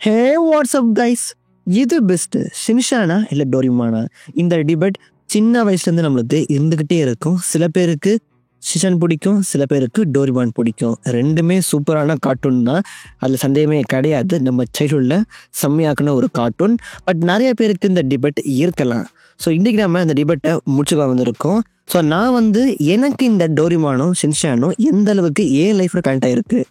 ஹே WhatsApp guys, இது best ஷின்சானா இல்லை டோரிமானா? இந்த டிபேட் சின்ன வயசுலேருந்து நம்மளுக்கு இருந்துக்கிட்டே இருக்கும். சில பேருக்கு ஷின்சான் பிடிக்கும், சில பேருக்கு டோரிமான் பிடிக்கும். ரெண்டுமே சூப்பரான கார்ட்டூன் தான், அதில் சந்தேகமே கிடையாது. நம்ம சைல்ட்ஹுட்டில் செம்மையாக்குன ஒரு கார்ட்டூன். பட் நிறைய பேருக்கு இந்த டிபேட் இருக்கலாம். ஸோ இன்றைக்கி நம்ம இந்த டிபேட்டை முடிச்சுக்க வந்திருக்கோம். ஸோ நான் எனக்கு இந்த டோரிமானும் ஷின்சானும் எந்த அளவுக்கு ஏன் லைஃப்பில் கனெக்ட் ஆகிருக்கு,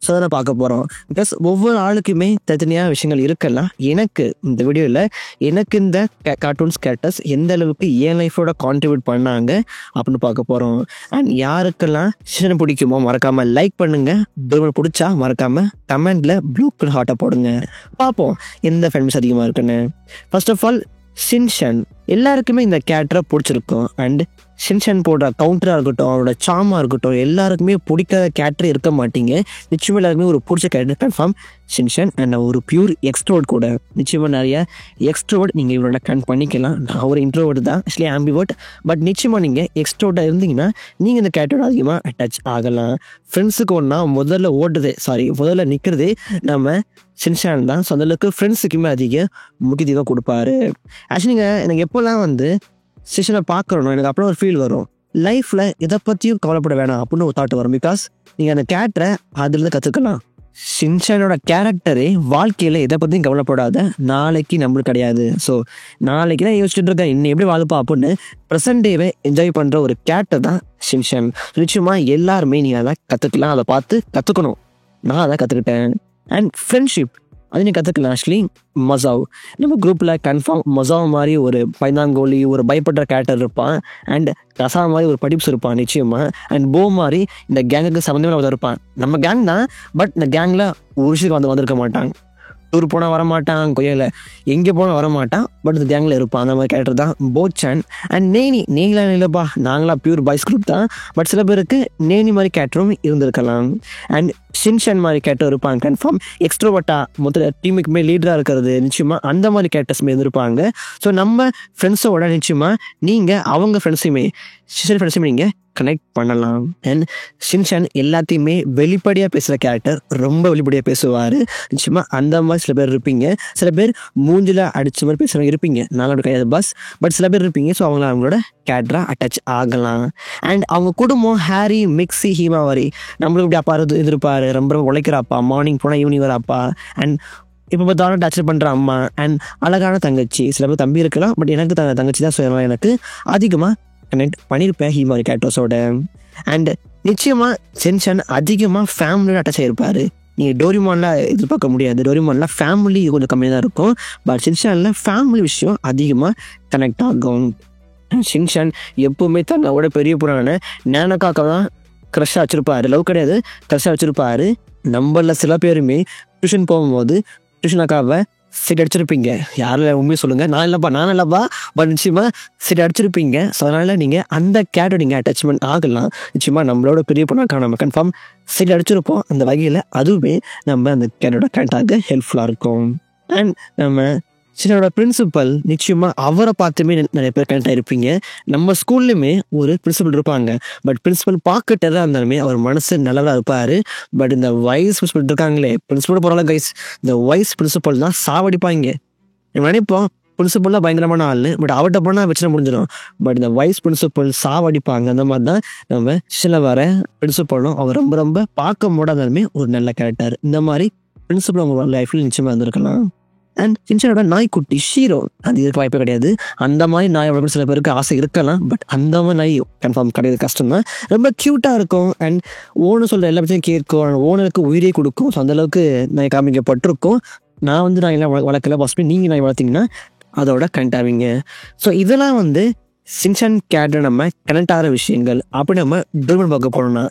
ஸோ அதை பார்க்க போகிறோம். பிகாஸ் ஒவ்வொரு ஆளுக்குமே தனித்தனியாக விஷயங்கள் இருக்கலாம். எனக்கு இந்த வீடியோவில் எனக்கு இந்த கார்ட்டூன்ஸ் கேரக்டர்ஸ் எந்த அளவுக்கு என் லைஃபோட கான்ட்ரிபியூட் பண்ணாங்க அப்படின்னு பார்க்க போகிறோம். அண்ட் யாருக்கெல்லாம் ஷின்சான் பிடிக்குமோ மறக்காமல் லைக் பண்ணுங்கள். டோரிமான் பிடிச்சா மறக்காமல் கமெண்டில் ப்ளூ கலர் ஹார்ட்டை போடுங்க. பார்ப்போம் எந்த ஃபேமஸ் அதிகமாக இருக்குன்னு. ஃபர்ஸ்ட் ஆஃப் ஆல் ஷின்சான் எல்லாருக்குமே இந்த கேரக்டரை பிடிச்சிருக்கும். அண்ட் ஷின்சான் போடுற கவுண்டராக இருக்கட்டும், அவரோட சாமாக இருக்கட்டும், எல்லாருக்குமே பிடிக்காத கேரக்டர் இருக்க மாட்டீங்க. நிச்சயமாக எல்லாருக்குமே ஒரு பிடிச்ச கேரக்டர் கன்ஃபார்ம் ஷின்சான். அண்ட் ஒரு பியூர் எக்ஸ்ட்ரோவர்ட் கூட. நிச்சயமாக நிறைய எக்ஸ்ட்ரோவர்ட் நீங்கள் இவரோட கன் பண்ணிக்கலாம். நான் ஒரு இன்ட்ரோவர்ட் தான், ஆக்சுவலி ஆம்பிவர்ட். பட் நிச்சயமாக நீங்கள் எக்ஸ்ட்ரோவர்ட்டாக இருந்தீங்கன்னா நீங்கள் இந்த கேரக்டரோட அதிகமாக அட்டாச் ஆகலாம். ஃப்ரெண்ட்ஸுக்கு ஒன்றா முதல்ல நிற்கிறதே நம்ம ஷின்சான் தான். ஸோ அந்தளவுக்கு ஃப்ரெண்ட்ஸுக்குமே அதிக முக்கியத்துவம் கொடுப்பாரு. ஆக்சுவலி எனக்கு எப்போல்லாம் ஷின்சானை பார்க்குறோம், எனக்கு அப்புறம் ஒரு ஃபீல் வரும். லைஃப்பில் எதை பற்றியும் கவலைப்பட வேணாம் அப்படின்னு ஒரு தாட் வரும். பிகாஸ் நீங்கள் அந்த கேரக்டரை அதுலேருந்து கற்றுக்கலாம். ஷின்சானோட கேரக்டரே வாழ்க்கையில் எதை பற்றியும் கவலைப்படாத, நாளைக்கு நம்மளுக்கு கிடையாது. ஸோ நாளைக்கு தான் யோசிச்சுட்டு இருக்கேன் இன்னும் எப்படி வாழுப்பா அப்படின்னு ப்ரெசன்ட் டேவை என்ஜாய் பண்ணுற ஒரு கேரக்டர் தான் ஷின்சான். நிச்சயமாக எல்லாருமே நீங்கள் அதை கற்றுக்கலாம், அதை பார்த்து கற்றுக்கணும். நான் அதை கற்றுக்கிட்டேன். அண்ட் ஃப்ரெண்ட்ஷிப் அது நீ கற்றுக்கலாம். ஆக்சுவலி மசாவ் நம்ம குரூப்பில் கன்ஃபார்ம் மசாவ் மாதிரி ஒரு பைந்தாங்கோலி, ஒரு பயப்படுற கேரக்டர் இருப்பான். அண்ட் கசா மாதிரி ஒரு படிப்ஸ் இருப்பான் நிச்சயமாக. அண்ட் போ மாதிரி இந்த கேங்குக்கு சம்மந்தமே இருப்பான். நம்ம கேங் தான், பட் இந்த கேங்கில் ஒரு விஷயத்துக்கு வந்திருக்க மாட்டாங்க. டூர் போனால் வரமாட்டான், கொய்யில் எங்கே போனால் வரமாட்டான், பட் இந்த கேங்கில் இருப்பான். அந்த மாதிரி கேரக்டர் தான் போச்சான். அண்ட் நீங்களாம் இல்லைப்பா, நாங்களாம் பியூர் பாய்ஸ் குரூப் தான். பட் சில பேருக்கு நேனி மாதிரி கேரக்டரும் இருந்திருக்கலாம். அண்ட் ஷின்சான் மாதிரி கேரக்டர் இருப்பாங்க கன்ஃபார்ம். எக்ஸ்ட்ரோவர்ட்டா மொத்த டீமுக்குமே லீடராக இருக்கிறது நிச்சயமாக அந்த மாதிரி கேரக்டர்ஸுமே இருந்திருப்பாங்க. ஸோ நம்ம ஃப்ரெண்ட்ஸோட நிச்சயமாக நீங்கள் அவங்க ஃப்ரெண்ட்ஸையுமே ஷின்சான் ஃப்ரெண்ட்ஸையுமே நீங்கள் கனெக்ட் பண்ணலாம். அண்ட் ஷின்சான் எல்லாத்தையுமே வெளிப்படையாக பேசுகிற கேரக்டர், ரொம்ப வெளிப்படையாக பேசுவார். நிச்சயமாக அந்த மாதிரி சில பேர் இருப்பீங்க. சில பேர் மூஞ்சில் அடித்த மாதிரி பேசுகிறவங்க இருப்பீங்க, நாளோட கிடையாது பட் சில பேர் இருப்பீங்க. ஸோ அவங்களோட கேரக்டராக அட்டாச் ஆகலாம். அண்ட் அவங்க குடும்பம் ஹாரி, மிக்ஸி, ஹீமாவாரி நம்மளுக்கு இப்படி அப்பா இருப்பார், ரொம்ப உழைக்கிற அப்பா, மார்னிங் போனால் ஈவினிங் வர அப்பா. அண்ட் இப்போ பார்த்தாலும் டச் பண்ணுற அம்மா. அண்ட் அழகான தங்கச்சி. சில பேர் தம்பி இருக்கலாம், பட் எனக்கு தங்கச்சி தான். ஸோ எனக்கு அதிகமாக கனெக்ட் பண்ணியிருப்பேன் ஹீமாரி கேரக்டர்ஸோட. அண்ட் நிச்சயமாக ஷின்சான் அதிகமாக ஃபேமிலியோட அட்டாச் ஆகிருப்பார். நீங்கள் டோரிமான்லாம் எதிர்பார்க்க முடியாது. டோரிமான்லாம் ஃபேமிலி கொஞ்சம் கம்மியாக தான் இருக்கும். பட் ஷின்சானில் ஃபேமிலி விஷயம் அதிகமாக கனெக்ட் ஆகும். ஷின்சான் எப்போவுமே தன்னோட பெரிய புறான நேனக்காக்க தான் க்ரஷ்ஷாக வச்சுருப்பாரு. லவ் கிடையாது, க்ரஷ்ஷாக வச்சுருப்பாரு. நம்மளில் சில பேருமே டியூஷன் போகும்போது டியூஷன் அக்காவை சீட் அடிச்சிருப்பீங்க. யாரில் உண்மையை சொல்லுங்கள், நான் இல்லைப்பா பட் நிச்சயமாக சீட் அடிச்சிருப்பீங்க. ஸோ அதனால் நீங்கள் அந்த கேரக்டர் நீங்கள் அட்டாச்மெண்ட் ஆகலாம். நிச்சயமாக நம்மளோட பெரிய பொண்ணாக்கா நம்ம கன்ஃபார்ம் சீட் அடிச்சிருப்போம். அந்த வகையில் அதுவுமே நம்ம அந்த கேரக்டரோட கனெக்டாக ஹெல்ப்ஃபுல்லாக இருக்கும். அண்ட் நம்ம ஷின்சானோட பிரின்சிபல் நிச்சயமாக அவரை பார்த்துமே நிறைய பேர் கனெக்ட் ஆகிருப்பீங்க. நம்ம ஸ்கூல்லையுமே ஒரு பிரின்சிபல் இருப்பாங்க. பட் பிரின்சிபல் பார்க்கட்டதாக இருந்தாலுமே அவர் மனசு நல்லதாக இருப்பார். பட் இந்த வைஸ் பிரின்சிபல் இருக்காங்களே, பிரின்சிபல் போகிறாங்க கைஸ், இந்த வைஸ் பிரின்சிபல் தான் சாவடிப்பாங்க. நம்ம நினைப்போம் பிரின்சிபல்லாம் பயங்கரமான ஆள், பட் அவர்கிட்ட போனால் வச்சுனா முடிஞ்சிடும். பட் இந்த வைஸ் பிரின்சிபல் சாவடிப்பாங்க. அந்த மாதிரி தான் நம்ம ஷின்சானில் வர பிரின்சிபலும் அவர் ரொம்ப ரொம்ப பார்க்க முடியாதாலுமே ஒரு நல்ல கேரக்டர். இந்த மாதிரி பிரின்சிபல் அவங்க லைஃப்பில் நிச்சயமாக இருந்திருக்கலாம். அண்ட் ஷின்சானோட நாய்க்குட்டி ஷீரோ, அது இருக்க வாய்ப்பே கிடையாது. அந்த மாதிரி நாய் வளர்க்க சில பேருக்கு ஆசை இருக்கலாம், பட் அந்த மாதிரி நாய் கன்ஃபார்ம் கிடையாது, கஷ்டம் தான். ரொம்ப க்யூட்டாக இருக்கும். அண்ட் ஓனர் சொல்கிற எல்லா பற்றியும் கேட்கும், ஓனருக்கு உயிரே கொடுக்கும். ஸோ அந்தளவுக்கு நாய் காமிக்கப்பட்டிருக்கும். நான் நாயெல்லாம் வளர்க்கல, ஃபஸ்ட்டு நீங்கள் நாய் வளர்த்திங்கன்னா அதோட கனெக்ட் ஆவீங்க. ஸோ இதெல்லாம் ஷின்சான் கேரக்டர் நம்ம கனெக்ட் ஆகிற விஷயங்கள். அப்படி நம்ம டோரிமான் பார்க்க போனோம்னா,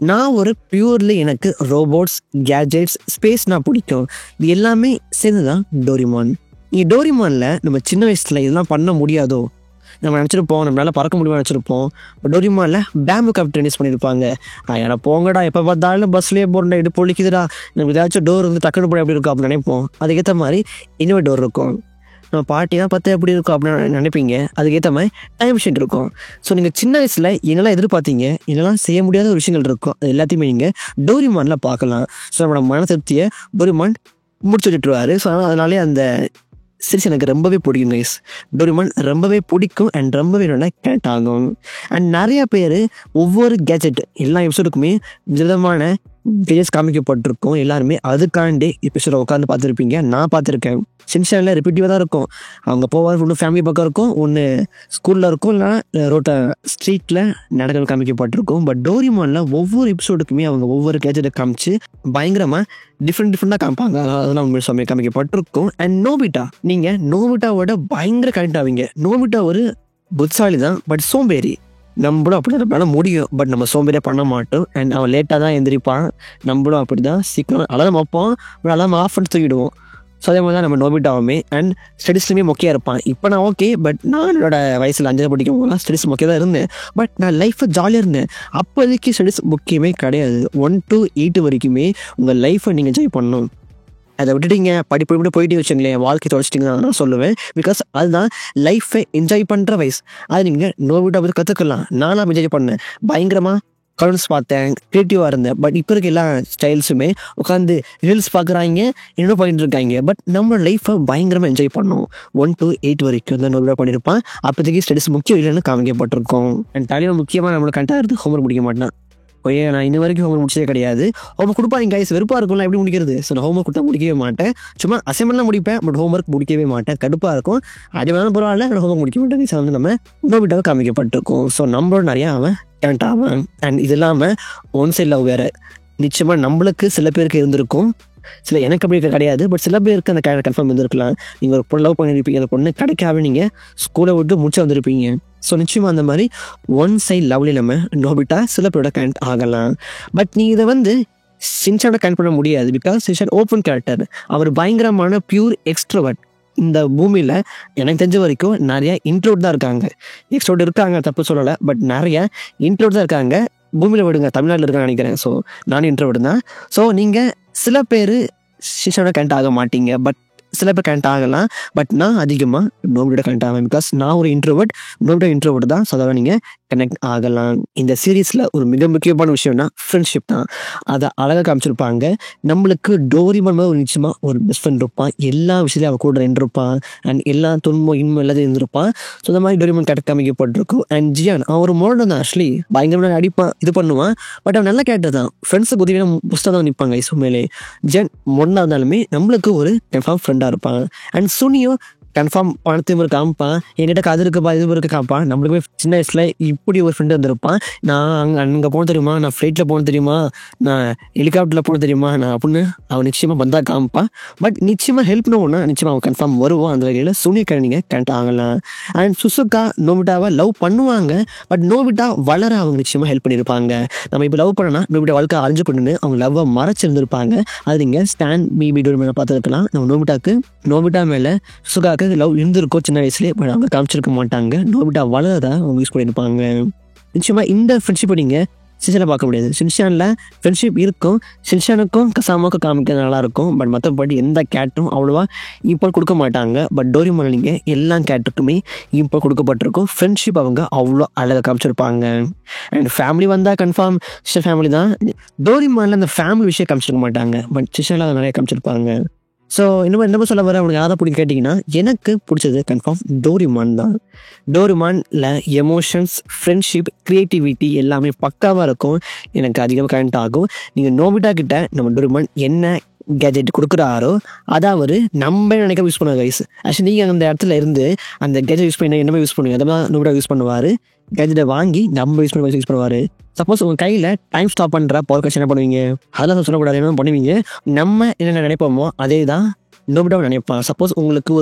நான் ஒரு பியூர்லி எனக்கு ரோபோட்ஸ், கேஜெட்ஸ், ஸ்பேஸ்னால் பிடிக்கும். இது எல்லாமே சேர்ந்து தான் டோரிமான். நீங்கள் டோரிமானில் நம்ம சின்ன வயசில் இதெல்லாம் பண்ண முடியாதோ நம்ம நினச்சிருப்போம், நம்மளால் பறக்க முடியுமா நினச்சிருப்போம். டோரிமானில் பேம்பு கேப்டன் யூஸ் பண்ணியிருப்பாங்க. ஏன்னா போங்கடா, எப்போ பார்த்தாலும் பஸ்லேயே போகிறேன், இது பொழிக்குதுடா, நம்ம ஏதாச்சும் டோர் டக்குனு போய் எப்படி இருக்கும் அப்படின்னு நினைப்போம். அதுக்கேற்ற மாதிரி இன்னொரு டோர் இருக்கும். நம்ம பாட்டி தான் பார்த்து எப்படி இருக்கும் அப்படின்னு நினைப்பீங்க. அதுக்கேற்ற மாதிரி டைம் மிஷின் இருக்கும். ஸோ நீங்கள் சின்ன வயசில் என்னெல்லாம் எதிர்பார்த்தீங்க, என்னெல்லாம் செய்ய முடியாத ஒரு விஷயங்கள் இருக்கும், அது எல்லாத்தையுமே நீங்கள் டோரிமானில் பார்க்கலாம். ஸோ நம்மளோட மன திருப்தியை டோரிமான் முடிச்சு வச்சுட்டுருவாரு. ஸோ அதனாலே அந்த சீரிஸ் எனக்கு ரொம்பவே பிடிக்கும் கைஸ். டோரிமான் ரொம்பவே பிடிக்கும் அண்ட் ரொம்பவே நல்லா கனெக்ட் ஆகும். அண்ட் நிறைய பேர் ஒவ்வொரு கேஜெட் எல்லா எபிசோடுக்குமே விதமான கேஜெட்ஸ் காமிக்கப்பட்டிருக்கும். எல்லாருமே அதுக்காண்டி எபிசோட உட்காந்து பார்த்துருப்பீங்க. நான் பார்த்துருக்கேன். சின்சானில் ரிப்பீட்டிவாக தான் இருக்கும். அவங்க போவார், ஒன்று ஃபேமிலி பக்கம் இருக்கும், ஒன்று ஸ்கூலில் இருக்கும், இல்லைனா ரோட்டை ஸ்ட்ரீட்டில் நடக்கிறது காமிக்கப்பட்டிருக்கும். பட் டோரிமானில் ஒவ்வொரு எபிசோடுக்குமே அவங்க ஒவ்வொரு கேஜெட்டை காமிச்சு பயங்கரமாக டிஃப்ரெண்ட்டாக காமிப்பாங்க. அதெல்லாம் உண்மையை சமயம் காமிக்கப்பட்டிருக்கும். அண்ட் நோபிட்டா, நீங்கள் நோபிட்டாவோட பயங்கர கனெக்ட் ஆவீங்க. நோபிட்டா ஒரு புத்தாலி தான், பட் சோம்பேறி. நம்மளும் அப்படி தான் பண்ண முடியும், பட் நம்ம சோம்பேறியாக பண்ண மாட்டோம். அண்ட் அவன் லேட்டாக தான் எந்திரிப்பான். நம்மளும் அப்படி தான் சீக்கிரம் அலாரம் வைப்போம், அலாரம் ஆஃப் பண்ணி தூக்கிடுவோம். ஸோ அதே மாதிரி தான் நம்ம நோபிட்டாவுமே. அண்ட் ஸ்டடீஸ்லையுமே மொக்கையாக இருப்பான். இப்போ நான் ஓகே, பட் நான் என்னோட வயசில் 5 படிக்கும் போதெல்லாம் ஸ்டடீஸ் மொக்கையாக தான் இருந்தேன். பட் நான் லைஃப்பை ஜாலியாக இருந்தேன். அப்போதைக்கு ஸ்டடீஸ் முக்கியமே கிடையாது. 1 to 8 வரைக்குமே உங்கள் லைஃப்பை நீங்கள் என்ஜாய் பண்ணணும். அதை விட்டுட்டீங்க, படிப்பு போயிட்டு வச்சுங்களேன், வாழ்க்கை தொலைச்சிட்டிங்க தான் நான் சொல்லுவேன். பிகாஸ் அதுதான் லைஃப்பை என்ஜாய் பண்ணுற வயசு. அது நீங்கள் நோபிட்டா பற்றி கற்றுக்கலாம். நானும் என்ஜாய் பண்ணேன். பயங்கரமாக கலர்ஸ் பார்த்தேன், க்ரியேட்டிவாக இருந்தேன். பட் இப்போ இருக்க எல்லா ஸ்டைல்ஸுமே உட்காந்து ரீல்ஸ் பார்க்குறாங்க, என்ன பண்ணிட்டு இருக்காங்க. பட் நம்ம லைஃப்பை பயங்கரமாக என்ஜாய் பண்ணோம். 1 to 8 வரைக்கும் தான் நோபிட்டா பண்ணியிருப்பான். அப்போதைக்கு ஸ்டடீஸ் முக்கியம் இல்லைன்னு காமிக்கப்பட்டிருக்கோம். அண்ட் தலைவர் முக்கியமாக நம்மளுக்கு கரெக்டாக ஹோம்ஒர்க் முடிக்க மாட்டேன். ஓகே, நான் இன்ன வரைக்கும் ஹோம்ஒர்க் முடிச்சதே கிடையாது. ஹோம்ஒர்க் கொடுப்பாங்க கைஸ், வெறுப்பாக இருக்கும்லாம் எப்படி முடிக்கிறது. ஸோ நான் ஹோம்ஒர்க் கொடுத்தா முடிக்கவே மாட்டேன். சும்மா அசைன்மெண்ட்லாம் முடிப்பேன், பட் ஹோம்ஒர்க் முடிக்கவே மாட்டேன். கடுப்பாக இருக்கும். அது வேணாலும் பரவாயில்ல, நான் ஹோம்ஒர்க் முடிக்க மாட்டேன். ஸோ வந்து நம்ம நோபிட்டாவை காமிக்கப்பட்டிருக்கும். ஸோ நம்மளோட நிறையா அவன் கனெக்ட் ஆவான். அண்ட் இது இல்லாமல் ஒன் சைட் லவ் வேறு. நிச்சயமாக நம்மளுக்கு சில பேருக்கு இருந்திருக்கும், சில எனக்கு அப்படி கிடையாது. பட் சில பேருக்கு அந்த கன்ஃபார்ம் இருந்திருக்கலாம். நீங்கள் ஒரு பொண்ணு லவ் பண்ணியிருப்பீங்க, அந்த பொண்ணு கிடைக்காம நீங்கள் ஸ்கூலை விட்டு முடிச்சு வந்திருப்பீங்க. ஸோ நிச்சயமாக அந்த மாதிரி ஒன் சைட் லவ்லேயே நம்ம நோபிட்டா சில பேரோட கனெக்ட் ஆகலாம். பட் நீ இதை வந்து சின்சானோட கனெக்ட் பண்ண முடியாது. Because Shinchan open character. அவர் பயங்கரமான பியூர் எக்ஸ்ட்ரோவர்ட். இந்த பூமியில் எனக்கு தெரிஞ்ச வரைக்கும் நிறைய இன்ட்ரோட் தான் இருக்காங்க. எக்ஸ்ட்ரோட் இருக்காங்க, தப்பு சொல்லலை. பட் நிறைய இன்ட்ரோட் தான் இருக்காங்க. பூமியில் விடுங்க, தமிழ்நாட்டில் இருக்கான்னு நினைக்கிறேன். ஸோ நானும் இன்ட்ரோட் தான். ஸோ நீங்கள் சில பேர் சின்சானோட கனெக்ட் ஆக மாட்டீங்க, பட் சில பேர் கனெக்ட் ஆகலாம். பட் நான் அதிகமாக நோபிட்டோட கனெக்ட் ஆவேன். பிகாஸ் நான் ஒரு இன்ட்ரோவர்ட், நோபிட்டோ இன்ட்ரோவர்ட் தான். ஸோ அதெல்லாம் நீங்கள் கனெக்ட் ஆகலாம். இந்த சீரீஸில் ஒரு மிக முக்கியமான விஷயம்னா ஃப்ரெண்ட்ஷிப் தான். அதை அழகாக காமிச்சிருப்பாங்க. நம்மளுக்கு டோரிமான் ஒரு நிச்சயமாக ஒரு பெஸ்ட் ஃப்ரெண்ட் இருப்பான். எல்லா விஷயத்தையும் அவன் கூட இருந்திருப்பான். அண்ட் எல்லா துன்பம் இன்பம் எல்லாத்தையும் இருந்திருப்பான். ஸோ இந்த மாதிரி டோரிமான் கரெக்ட் காமிக்கப்பட்டிருக்கும். அண்ட் ஜியான் அவன் ஒரு மோட தான். ஆக்சுவலி பயங்கரமாக அடிப்பான், இது பண்ணுவான். பட் அவன் நல்ல கேரக்டர் தான். ஃப்ரெண்ட்ஸுக்கு உதவியான புஸ்தகம் தான் நிற்பாங்க. இசுமேலே ஜியான் மொன்னா இருந்தாலுமே நம்மளுக்கு ஒரு கன்ஃபார்ம் ஃப்ரெண்டாக இருப்பான். அண்ட் சுனியும் கன்ஃபார்ம் பணத்தையும் ஒரு காமிப்பான். என்கிட்ட கதை இருக்குப்பா, இது இருக்க காமிப்பான். நம்மளுக்குமே சின்ன வயசில் இப்படி ஒரு ஃப்ரெண்டு வந்திருப்பான். நான் அங்கே போன தெரியுமா, நான் ஃப்ளைட்டில் போன தெரியுமா, நான் ஹெலிகாப்டரில் போன தெரியுமா, நான் அப்படின்னு அவன் நிச்சயமாக வந்தா காமிப்பான். பட் நிச்சயமாக ஹெல்ப் பண்ணணும்னா நிச்சயமாக அவன் கன்ஃபார்ம் வருவான். அந்த வகையில் சூனியக்கார நீங்கள் கனெக்ட் ஆகலாம். அண்ட் சுசுகா நோபிட்டாவை லவ் பண்ணுவாங்க. பட் நோபிட்டா வளர அவங்க நிச்சயமாக ஹெல்ப் பண்ணியிருப்பாங்க. நம்ம இப்போ லவ் பண்ணனா நோபிட்டா வாழ்க்கை அழிஞ்சு பண்ணுன்னு அவங்க லவ்வை மறைச்சிருந்துருப்பாங்க. அது நீங்கள் ஸ்டாண்ட் பிபி டோரிமானை பார்த்துருக்கலாம். நம்ம நோபிட்டா மேலே சுசுகாவுக்கு லவ் இருந்திருக்கோ சின்ன வயசுலேயே. பட் அவங்க காமிச்சிருக்க மாட்டாங்க. நோபிட்டா வளரதான் அவங்க யூஸ் பண்ணியிருப்பாங்க. நிச்சயமாக இந்த ஃப்ரெண்ட்ஷிப்பை நீங்கள் சின்சானில் பார்க்க முடியாது. சின்சானில் ஃப்ரெண்ட்ஷிப் இருக்கும். சின்சானுக்கும் கசாமாவுக்கும் காமிக்க நல்லாயிருக்கும். பட் மற்றபடி எந்த கேரக்டரும் அவ்வளோவா இப்போ கொடுக்க மாட்டாங்க. பட் டோரிமானில் நீங்கள் எல்லா கேரக்டருக்குமே இப்போ கொடுக்கப்பட்டிருக்கும். ஃப்ரெண்ட்ஷிப் அவங்க அவ்வளோ அழகாக காமிச்சிருப்பாங்க. அண்ட் ஃபேமிலி வந்தால் கன்ஃபார்ம் சின்சான் ஃபேமிலி தான். டோரிமானில் அந்த ஃபேமிலி விஷயம் காமிச்சிருக்க மாட்டாங்க. பட் சின்சானில் அதை நிறைய காமிச்சிருப்பாங்க. ஸோ என்ன சொல்ல வர அவனுக்கு யாரை பிடிக்கும் கேட்டிங்கன்னா, எனக்கு பிடிச்சது கன்ஃபார்ம் டோரிமான் தான். டோரிமானில் எமோஷன்ஸ், ஃப்ரெண்ட்ஷிப், க்ரியேட்டிவிட்டி எல்லாமே பக்காவாக இருக்கும். எனக்கு அதிகமாக கனெக்ட் ஆகும். நீங்கள் நோபிட்டா கிட்ட நம்ம டோரிமான் என்ன கேஜெட் கொடுக்குறாரோ அதை அவர் நம்ம நினைக்க யூஸ் பண்ணுவாங்க கைஸ். ஆக்சுவலி நீங்கள் அந்த இடத்துல இருந்து அந்த கேஜெட் யூஸ் பண்ணி என்னமே யூஸ் பண்ணுவீங்க. அதெல்லாம் நோபிட்டா யூஸ் பண்ணுவார். கேஜெட்டை வாங்கி நம்ம யூஸ் பண்ணுவார். சப்போஸ் உங்கள் கையில் டைம் ஸ்டாப் பண்ணுற பவர் கட்சி என்ன பண்ணுவீங்க, அதெல்லாம் சொல்லக்கூடாது, என்ன பண்ணுவீங்க. நம்ம என்ன நினைப்போமோ அதே தான் நோபிட்டாவை நினைப்பான். சப்போஸ் உங்களுக்கு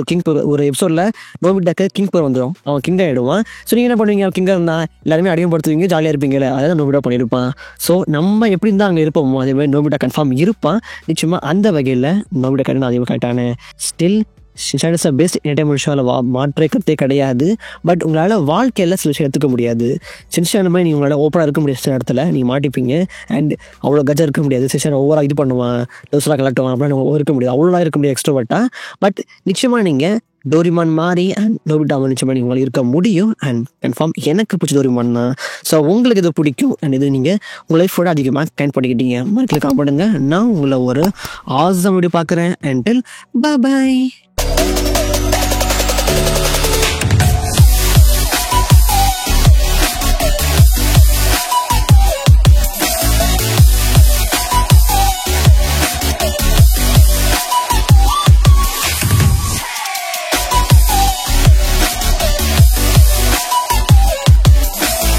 ஒரு எபிசோடில் நோபிட்டாக்கு கிங் பவர் வந்துடும், அவன் கிங் ஆகிடுவான். ஸோ நீங்கள் என்ன பண்ணுவீங்க, அவன் கிங்காக இருந்தால் எல்லாருமே அடிமைப்படுத்துவீங்க, ஜாலியாக இருப்பீங்களே. அதான் நோபிட்டா பண்ணியிருப்பான். ஸோ நம்ம எப்படி இருந்தால் அங்கே இருப்போமோ அதே மாதிரி நோபிட்டா கன்ஃபார்ம் இருப்பான். நிச்சயமாக அந்த வகையில் நோபிட்டா கரெக்டாக அதிகமாக கரெக்டான still Shinchan is best entertainment ஷோவில் மாற்றே கருத்தே கிடையாது. பட் உங்களால் வாழ்க்கையில் சில விஷயம் எடுத்துக்க முடியாது. சின்சான் மாதிரி நீங்கள் உங்களால் ஓப்பனாக இருக்க முடியாது. சில இடத்துல நீங்கள் மாட்டிப்பீங்க. அண்ட் அவ்வளோ கஜா இருக்க முடியாது. சின்சான் ஓவராக இது பண்ணுவான், லோஸ்லாம் கலட்டுவான், அப்படிலாம் இருக்க முடியாது. அவ்வளோலாம் இருக்க முடியாது எக்ஸ்ட்ரோவர்ட்டாக. பட் நிச்சயமாக நீங்கள் டோரிமான் மாதிரி அண்ட் நோபிட்டா நினச்ச மாதிரி உங்களால் இருக்க முடியும். அண்ட் கன்ஃபார்ம் எனக்கு பிடிச்ச டோரிமான் தான். ஸோ உங்களுக்கு இது பிடிக்கும் அண்ட் இது நீங்கள் உங்கள் லைஃபோட அதிகமாக ஸ்பெண்ட் பண்ணிக்கிட்டீங்க. மறக்கல காமெண்ட்டுங்க. நான் உங்களை ஒரு ஆசம் வீடியோ பார்க்குறேன். அண்ட் பாய்.